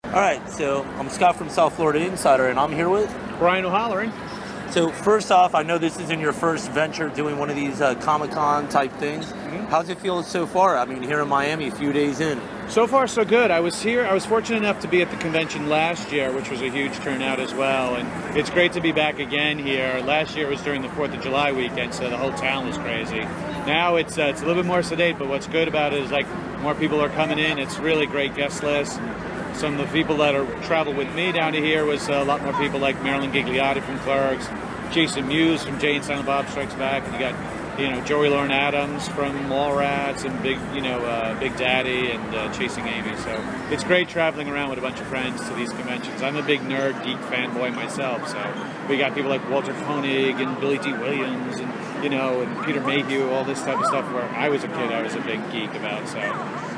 All right, so I'm Scott from South Florida Insider, and I'm here with Brian O'Halloran. So first off, I know this isn't your first venture doing one of these Comic-Con type things. Mm-hmm. How's it feel so far? I mean, here in Miami, a few days in. So far, so good. I was fortunate enough to be at the convention last year, which was a huge turnout as well. And it's great to be back again here. Last year was during the 4th of July weekend, so the whole town was crazy. Now it's a little bit more sedate, but what's good about it is like more people are coming in. It's really great guest list. Some of the people that are traveled with me down to here was a lot more people like Marilyn Gigliotti from Clerks, Jason Mewes from Jay and Silent Bob Strikes Back, and you got Joey Lauren Adams from Mallrats and Big Daddy and Chasing Amy. So it's great traveling around with a bunch of friends to these conventions. I'm a big nerd, geek fanboy myself, so we got people like Walter Koenig and Billy D. Williams and and Peter Mayhew, all this type of stuff. Where I was a kid, I was a big geek about.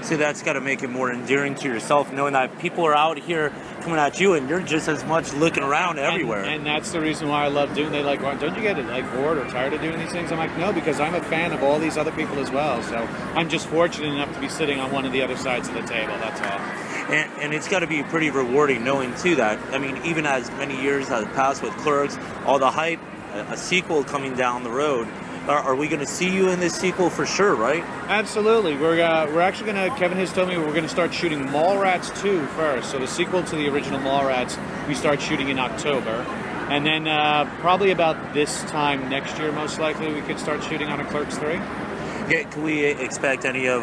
So that's got to make it more endearing to yourself, knowing that people are out here coming at you, and you're just as much looking around everywhere. And that's the reason why I love doing. They well, don't you get bored or tired of doing these things? I'm like, no, because I'm a fan of all these other people as well. So I'm just fortunate enough to be sitting on one of the other sides of the table. That's all. And it's got to be pretty rewarding knowing too that, I mean, even as many years have passed with Clerks, all the hype, a sequel coming down the road. Are we going to see you in this sequel for sure, right? Absolutely. We're actually going to, Kevin has told me we're going to start shooting Mallrats 2 first. So the sequel to the original Mallrats, we start shooting in October. And then probably about this time next year, most likely, we could start shooting on a Clerks 3. Yeah, can we expect any of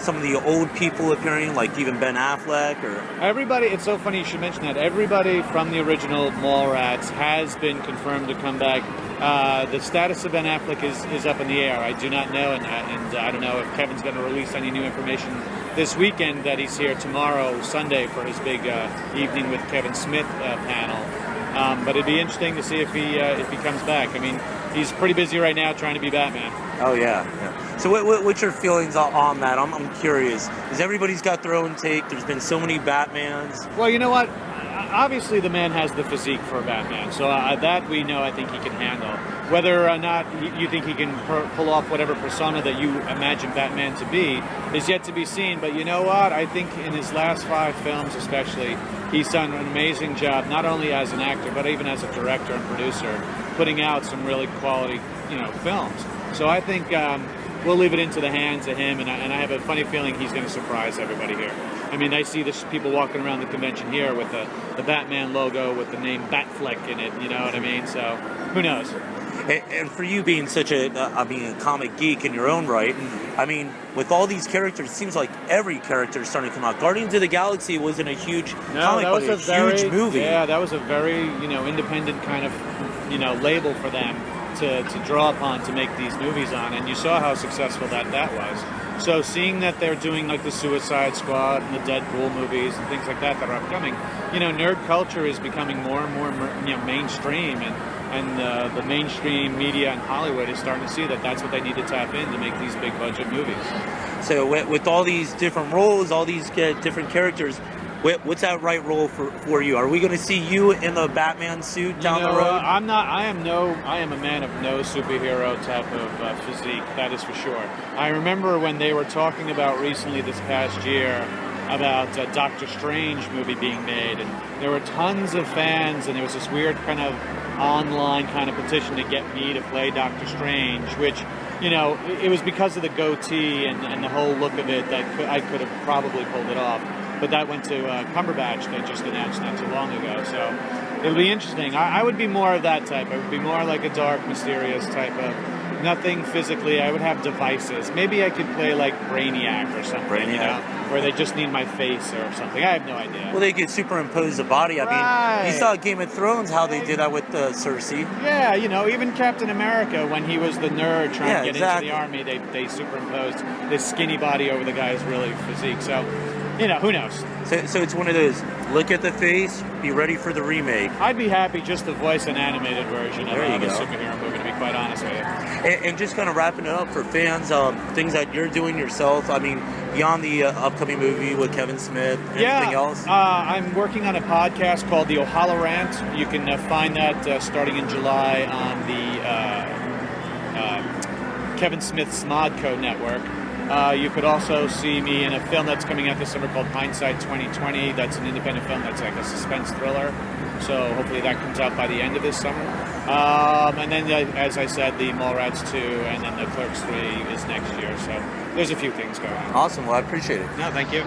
some of the old people appearing, like even Ben Affleck or everybody? It's so funny you should mention that. Everybody from the original Mallrats has been confirmed to come back. The status of Ben Affleck is up in the air. I do not know, and I don't know if Kevin's going to release any new information this weekend that he's here tomorrow, Sunday, for his big evening with Kevin Smith panel. But it'd be interesting to see if he comes back. I mean, he's pretty busy right now trying to be Batman. Oh yeah. So what's your feelings on that? I'm curious. Because everybody's got their own take. There's been so many Batmans. Well, you know what? Obviously, the man has the physique for a Batman, so that we know. I think he can handle. Whether or not you think he can pull off whatever persona that you imagine Batman to be is yet to be seen. But you know what? I think in his last 5 films, especially, he's done an amazing job, not only as an actor but even as a director and producer, putting out some really quality, films. So I think we'll leave it into the hands of him, and I have a funny feeling he's going to surprise everybody here. I mean, I see people walking around the convention here with the Batman logo with the name Batfleck in it, you know what I mean? So, who knows? And for you being such a comic geek in your own right, I mean, with all these characters, it seems like every character is starting to come out. Guardians of the Galaxy wasn't a huge comic, but a huge movie. Yeah, that was a very, independent kind of, label for them to draw upon to make these movies on, and you saw how successful that was. So seeing that they're doing like the Suicide Squad and the Deadpool movies and things like that are upcoming, nerd culture is becoming more and more mainstream, and the mainstream media and Hollywood is starting to see that that's what they need to tap in to make these big budget movies. So with all these different roles, all these different characters, what's that right role for you? Are we going to see you in the Batman suit down the road? I'm not. I am a man of no superhero type of physique. That is for sure. I remember when they were talking about recently this past year about Doctor Strange movie being made, and there were tons of fans, and there was this weird kind of online kind of petition to get me to play Doctor Strange, which, it was because of the goatee and the whole look of it that I could have probably pulled it off. But that went to Cumberbatch, they just announced not too long ago. So it'll be interesting. I would be more of that type. I would be more like a dark, mysterious type of nothing physically. I would have devices. Maybe I could play like Brainiac or something, where they just need my face or something. I have no idea. Well, they could superimpose the body. I mean, you saw Game of Thrones, how they did that with Cersei. Yeah, even Captain America, when he was the nerd trying to get into the army, they superimposed this skinny body over the guy's really physique. So, who knows? So it's one of those, look at the face, be ready for the remake. I'd be happy just to voice an animated version of a superhero movie, to be quite honest with you. And just kind of wrapping it up for fans, things that you're doing yourself, I mean, beyond the upcoming movie with Kevin Smith, anything else? I'm working on a podcast called The O'Halloran. You can find that starting in July on the Kevin Smith Smodco network. You could also see me in a film that's coming out this summer called Hindsight 2020. That's an independent film that's like a suspense thriller. So hopefully that comes out by the end of this summer. And then, as I said, the Mallrats 2 and then the Clerks 3 is next year. So there's a few things going on. Awesome. Well, I appreciate it. No, thank you.